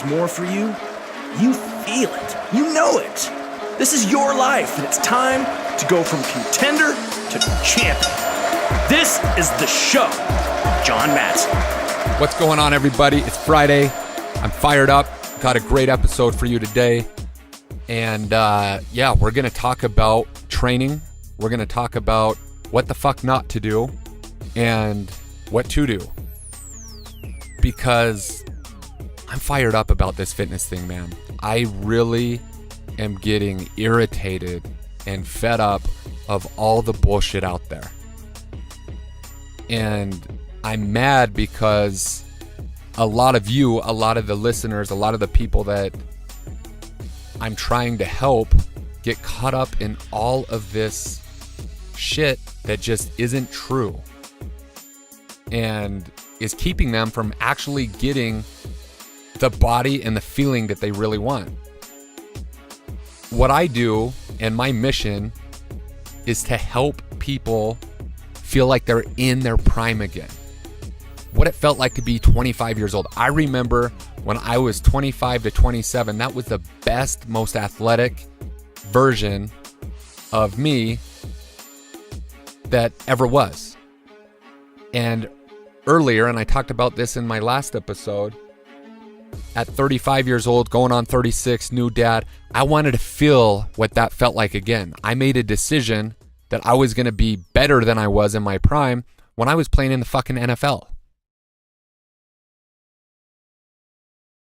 there's more for you, you feel it. You know it. This is your life, and it's time to go from contender to champion. This is the show. John Madsen. What's going on, everybody? It's Friday. I'm fired up. Got a great episode for you today. And we're going to talk about training. We're going to talk about what the fuck not to do and what to do. Because I'm fired up about this fitness thing, man. I really am getting irritated and fed up of all the bullshit out there. And I'm mad because a lot of you, a lot of the listeners, a lot of the people that I'm trying to help get caught up in all of this shit that just isn't true and is keeping them from actually getting the body and the feeling that they really want. What I do and my mission is to help people feel like they're in their prime again. What it felt like to be 25 years old. I remember when I was 25 to 27, that was the best, most athletic version of me that ever was. And earlier, and I talked about this in my last episode, at 35 years old, going on 36, new dad, I wanted to feel what that felt like again. I made a decision that I was going to be better than I was in my prime when I was playing in the fucking NFL.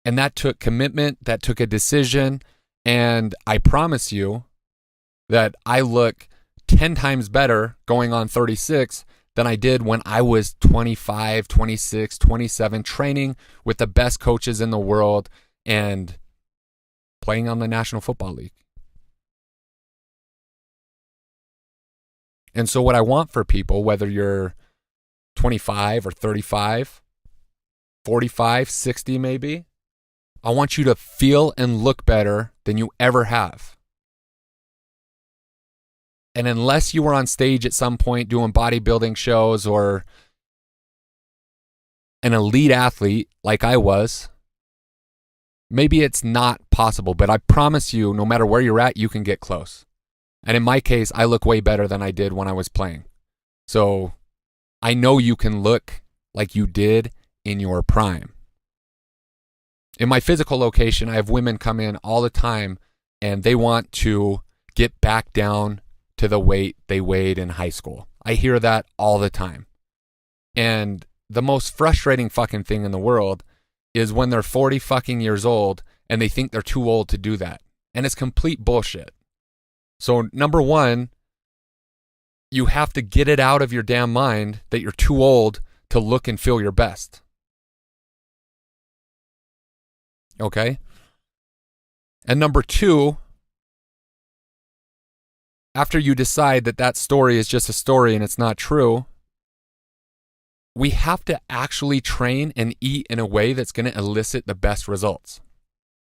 And that took commitment, that took a decision, and I promise you that I look 10 times better going on 36 than I did when I was 25, 26, 27, training with the best coaches in the world and playing on the National Football League. And so what I want for people, whether you're 25 or 35, 45, 60 maybe, I want you to feel and look better than you ever have. And unless you were on stage at some point doing bodybuilding shows or an elite athlete like I was, maybe it's not possible, but I promise you, no matter where you're at, you can get close. And in my case, I look way better than I did when I was playing. So I know you can look like you did in your prime. In my physical location, I have women come in all the time and they want to get back down to the weight they weighed in high school. I hear that all the time. And the most frustrating fucking thing in the world is when they're 40 fucking years old and they think they're too old to do that. And it's complete bullshit. So number one, you have to get it out of your damn mind that you're too old to look and feel your best. Okay? And number two, after you decide that that story is just a story and it's not true, we have to actually train and eat in a way that's going to elicit the best results.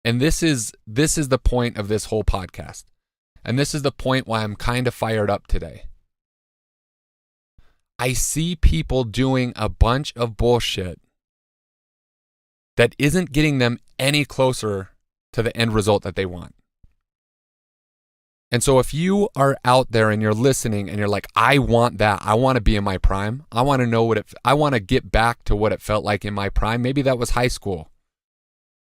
And this is the point of this whole podcast. And this is the point why I'm kind of fired up today. I see people doing a bunch of bullshit that isn't getting them any closer to the end result that they want. And so if you are out there and you're listening and you're like, I want that. I want to be in my prime. I want to know I want to get back to what it felt like in my prime. Maybe that was high school.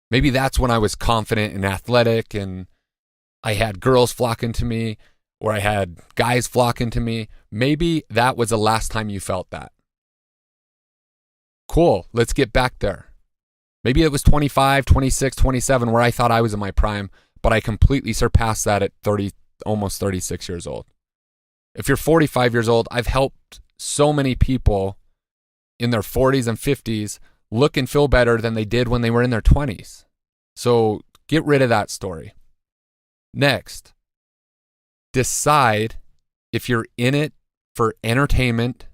Maybe that's when I was confident and athletic and I had girls flocking to me or I had guys flocking to me. Maybe that was the last time you felt that. Cool. Let's get back there. Maybe it was 25, 26, 27 where I thought I was in my prime, but I completely surpassed that at 30, almost 36 years old. If you're 45 years old, I've helped so many people in their 40s and 50s look and feel better than they did when they were in their 20s. So get rid of that story. Next, decide if you're in it for entertainment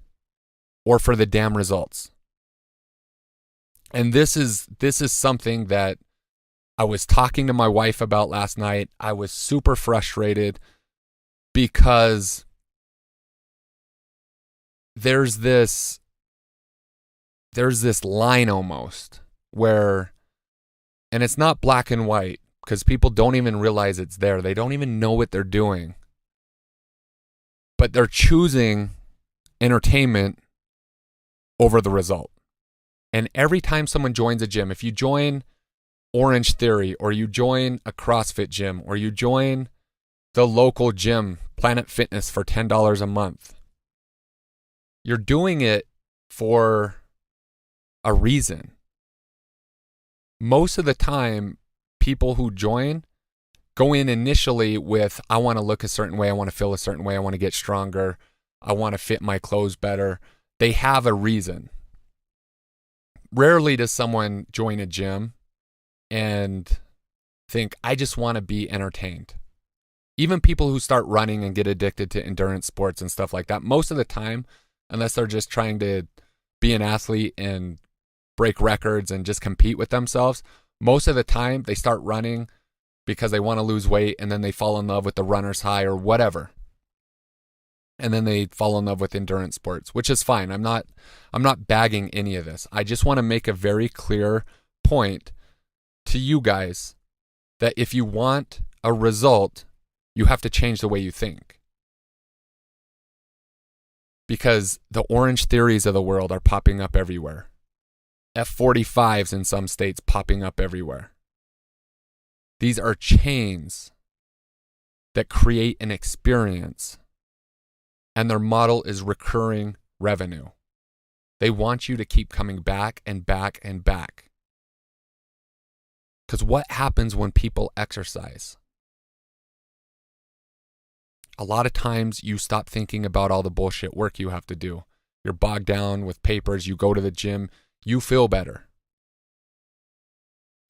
or for the damn results. And this is something that I was talking to my wife about last night. I was super frustrated because there's this line almost where And it's not black and white because people don't even realize it's there. They don't even know what they're doing. But they're choosing entertainment over the result. And every time someone joins a gym, if you join Orange Theory, or you join a CrossFit gym, or you join the local gym, Planet Fitness, for $10 a month, you're doing it for a reason. Most of the time, people who join go in initially with, I want to look a certain way, I want to feel a certain way, I want to get stronger, I want to fit my clothes better. They have a reason. Rarely does someone join a gym and think, I just want to be entertained. Even people who start running and get addicted to endurance sports and stuff like that, most of the time, unless they're just trying to be an athlete and break records and just compete with themselves, most of the time they start running because they want to lose weight, and then they fall in love with the runner's high or whatever. And then they fall in love with endurance sports, which is fine. I'm not bagging any of this. I just want to make a very clear point to you guys that if you want a result, you have to change the way you think. Because the Orange Theories of the world are popping up everywhere. F45s in some states popping up everywhere. These are chains that create an experience, and their model is recurring revenue. They want you to keep coming back and back and back. Because what happens when people exercise? A lot of times you stop thinking about all the bullshit work you have to do. You're bogged down with papers, you go to the gym, you feel better.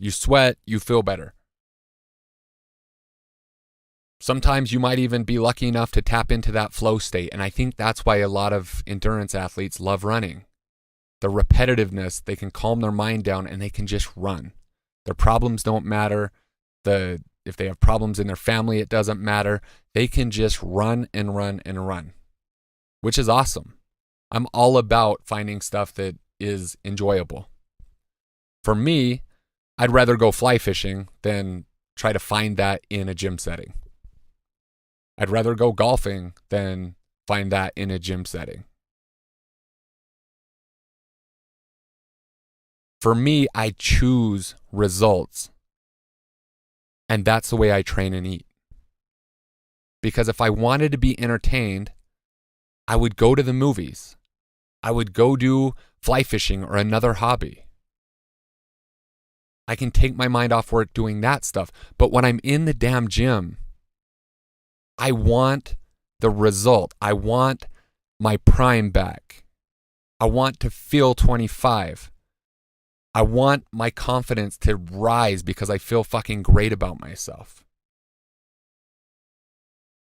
You sweat, you feel better. Sometimes you might even be lucky enough to tap into that flow state, and I think that's why a lot of endurance athletes love running. The repetitiveness, they can calm their mind down and they can just run. Their problems don't matter. If they have problems in their family, it doesn't matter. They can just run and run and run, which is awesome. I'm all about finding stuff that is enjoyable. For me, I'd rather go fly fishing than try to find that in a gym setting. I'd rather go golfing than find that in a gym setting. For me, I choose results. And that's the way I train and eat. Because if I wanted to be entertained, I would go to the movies. I would go do fly fishing or another hobby. I can take my mind off work doing that stuff. But when I'm in the damn gym, I want the result. I want my prime back. I want to feel 25. I want my confidence to rise because I feel fucking great about myself.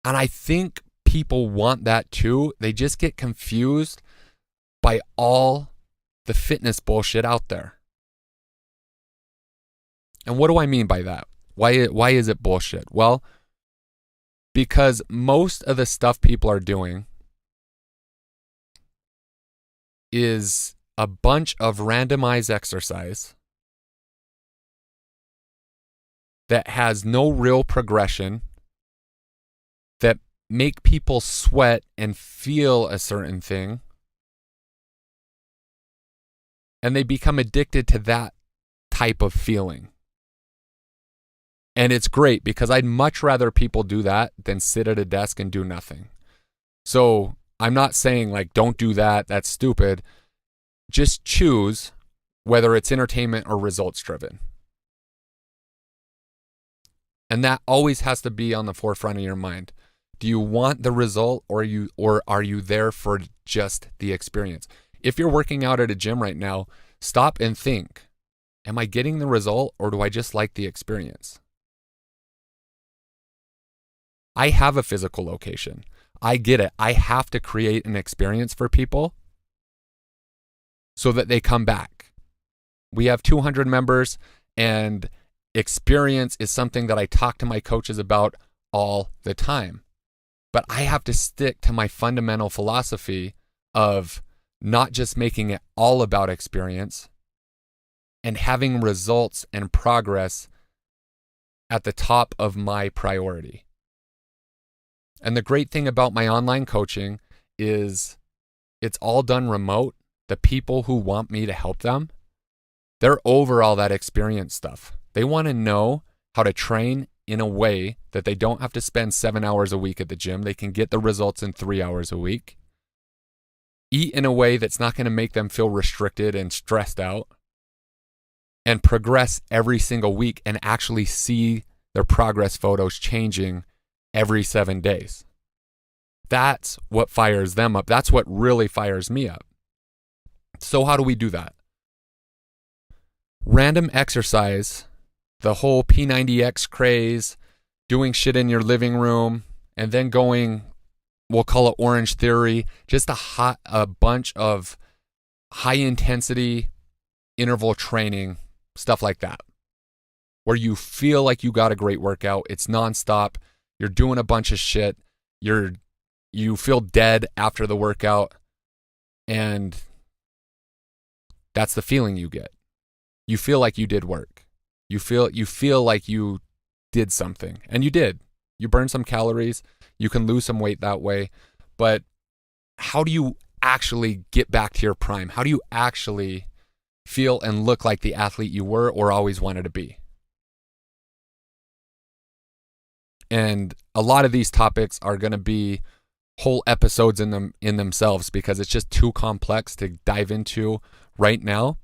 And I think people want that too. They just get confused by all the fitness bullshit out there. And what do I mean by that? Why is it bullshit? Well, because most of the stuff people are doing is a bunch of randomized exercise that has no real progression, that make people sweat and feel a certain thing, and they become addicted to that type of feeling. And it's great because I'd much rather people do that than sit at a desk and do nothing. So I'm not saying like, don't do that, that's stupid. Just choose whether it's entertainment or results driven. And that always has to be on the forefront of your mind. Do you want the result or are you there for just the experience? If you're working out at a gym right now, stop and think, am I getting the result or do I just like the experience? I have a physical location. I get it. I have to create an experience for people so that they come back. We have 200 members, and experience is something that I talk to my coaches about all the time. But I have to stick to my fundamental philosophy of not just making it all about experience, and having results and progress at the top of my priority. And the great thing about my online coaching is it's all done remote. The people who want me to help them, they're over all that experience stuff. They want to know how to train in a way that they don't have to spend 7 hours a week at the gym. They can get the results in 3 hours a week. Eat in a way that's not going to make them feel restricted and stressed out. And progress every single week and actually see their progress photos changing every 7 days. That's what fires them up. That's what really fires me up. So how do we do that? Random exercise, the whole P90X craze, doing shit in your living room, and then going, we'll call it Orange Theory, just a bunch of high intensity interval training, stuff like that, where you feel like you got a great workout. It's nonstop. You're doing a bunch of shit. You feel dead after the workout, and that's the feeling you get. You feel like you did work. You feel like you did something, and you did. You burned some calories. You can lose some weight that way. But how do you actually get back to your prime? How do you actually feel and look like the athlete you were or always wanted to be? And a lot of these topics are going to be whole episodes in themselves because it's just too complex to dive into right now.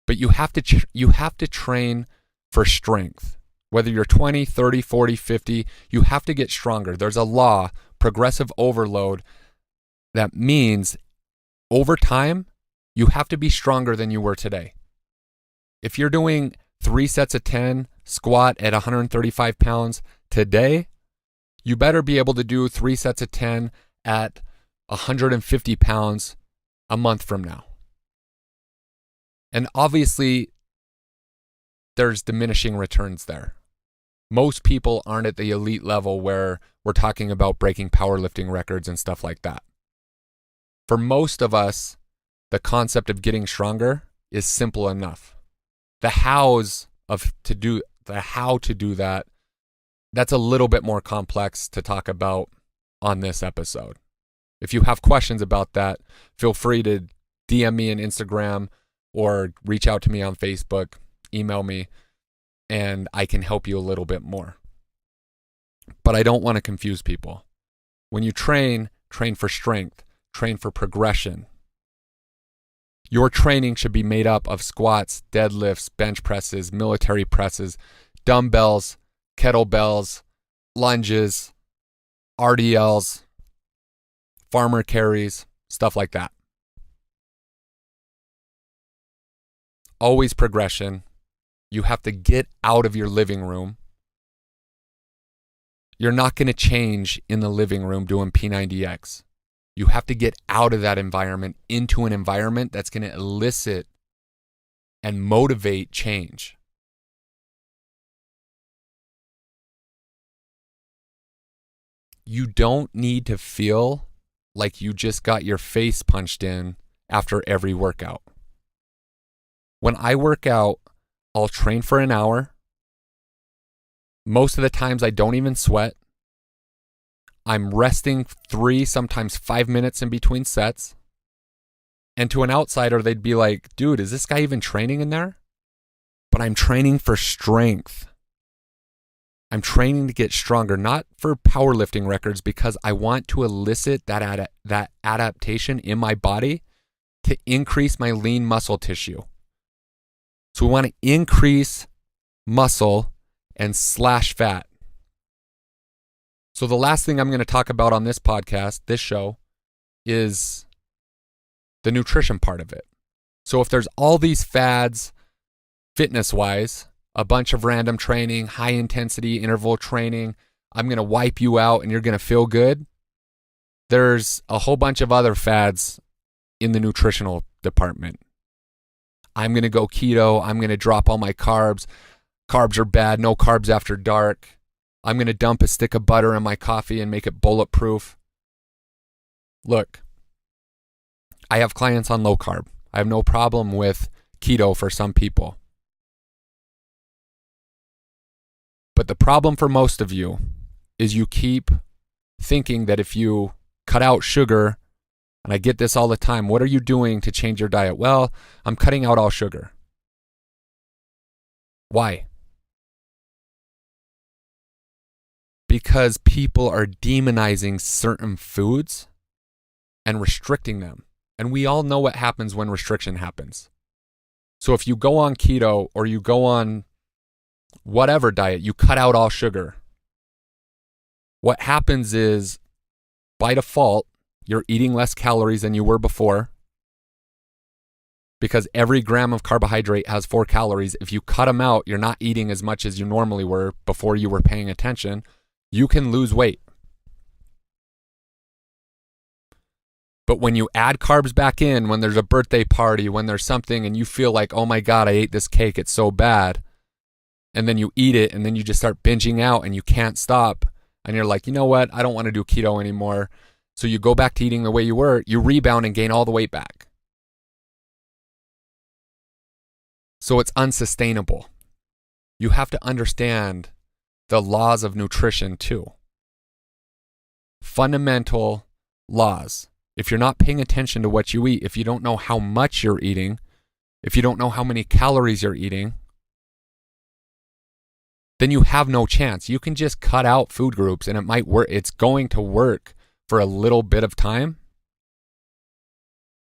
But you have to train for strength. Whether you're 20, 30, 40, 50, you have to get stronger. There's a law, progressive overload, that means over time, you have to be stronger than you were today. If you're doing 3 sets of 10 squat at 135 pounds today, you better be able to do 3 sets of 10 at 150 pounds a month from now. And obviously, there's diminishing returns there. Most people aren't at the elite level where we're talking about breaking powerlifting records and stuff like that. For most of us, the concept of getting stronger is simple enough. The how to do that, that's a little bit more complex to talk about on this episode. If you have questions about that, feel free to DM me on Instagram or reach out to me on Facebook, email me, and I can help you a little bit more. But I don't want to confuse people. When you train for strength, train for progression. Your training should be made up of squats, deadlifts, bench presses, military presses, dumbbells, kettlebells, lunges, RDLs, farmer carries, stuff like that. Always progression. You have to get out of your living room. You're not going to change in the living room doing P90X. You have to get out of that environment into an environment that's going to elicit and motivate change. You don't need to feel like you just got your face punched in after every workout. When I work out, I'll train for an hour. Most of the times I don't even sweat. I'm resting 3, sometimes 5 minutes in between sets. And to an outsider, they'd be like, dude, is this guy even training in there? But I'm training for strength. I'm training to get stronger, not for powerlifting records, because I want to elicit that adaptation in my body to increase my lean muscle tissue. So we want to increase muscle and slash fat. So the last thing I'm going to talk about on this podcast, this show, is the nutrition part of it. So if there's all these fads, fitness-wise, a bunch of random training, high-intensity interval training, I'm going to wipe you out and you're going to feel good, there's a whole bunch of other fads in the nutritional department. I'm going to go keto. I'm going to drop all my carbs. Carbs are bad. No carbs after dark. I'm going to dump a stick of butter in my coffee and make it bulletproof. Look, I have clients on low carb. I have no problem with keto for some people. But the problem for most of you is you keep thinking that if you cut out sugar, and I get this all the time, what are you doing to change your diet? Well, I'm cutting out all sugar. Why? Because people are demonizing certain foods and restricting them. And we all know what happens when restriction happens. So if you go on keto or you go on whatever diet, you cut out all sugar. What happens is, by default, you're eating less calories than you were before, because every gram of carbohydrate has 4 calories. If you cut them out, you're not eating as much as you normally were before you were paying attention. You can lose weight. But when you add carbs back in, when there's a birthday party, when there's something and you feel like, oh my God, I ate this cake, it's so bad. And then you eat it and then you just start binging out and you can't stop. And you're like, you know what? I don't want to do keto anymore. So you go back to eating the way you were, you rebound and gain all the weight back. So it's unsustainable. You have to understand the laws of nutrition too. Fundamental laws. If you're not paying attention to what you eat, if you don't know how much you're eating, if you don't know how many calories you're eating, then you have no chance. You can just cut out food groups and it might work. It's going to work for a little bit of time.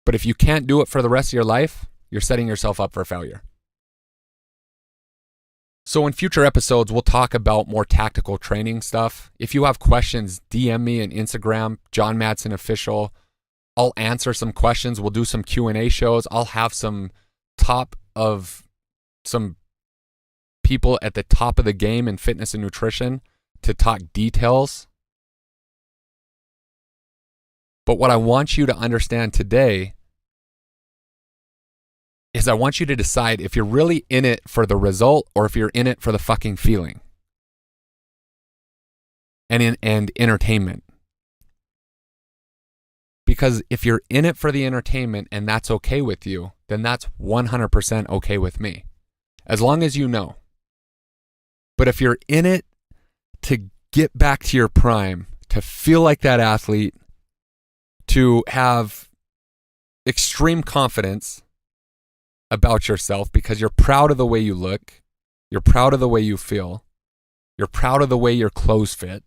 But if you can't do it for the rest of your life, you're setting yourself up for failure. So in future episodes, we'll talk about more tactical training stuff. If you have questions, DM me on Instagram, John Madsen Official. I'll answer some questions. We'll do some Q&A shows. I'll have some people at the top of the game in fitness and nutrition to talk details. But what I want you to understand today is I want you to decide if you're really in it for the result or if you're in it for the fucking feeling and entertainment. Because if you're in it for the entertainment and that's okay with you, then that's 100% okay with me, as long as you know. But if you're in it to get back to your prime, to feel like that athlete, to have extreme confidence about yourself because you're proud of the way you look, you're proud of the way you feel, you're proud of the way your clothes fit.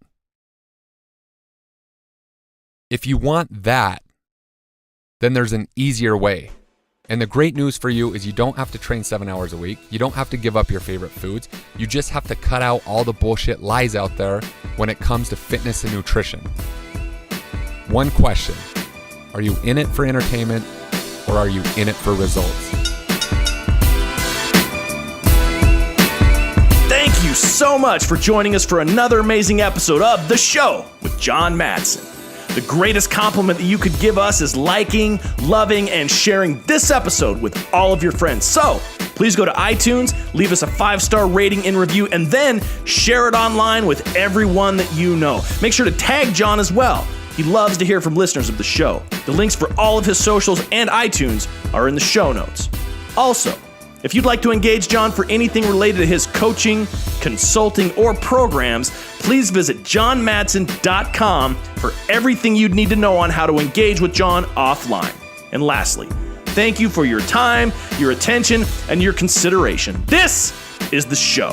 If you want that, then there's an easier way. And the great news for you is you don't have to train 7 hours a week. You don't have to give up your favorite foods. You just have to cut out all the bullshit lies out there when it comes to fitness and nutrition. One question: are you in it for entertainment or are you in it for results? Thank you so much for joining us for another amazing episode of The Show with John Madsen. The greatest compliment that you could give us is liking, loving, and sharing this episode with all of your friends. So please go to iTunes, leave us a 5-star rating and review, and then share it online with everyone that you know. Make sure to tag John as well. He loves to hear from listeners of the show. The links for all of his socials and iTunes are in the show notes. Also, if you'd like to engage John for anything related to his coaching, consulting, or programs, please visit johnmadsen.com for everything you'd need to know on how to engage with John offline. And lastly, thank you for your time, your attention, and your consideration. This is The Show.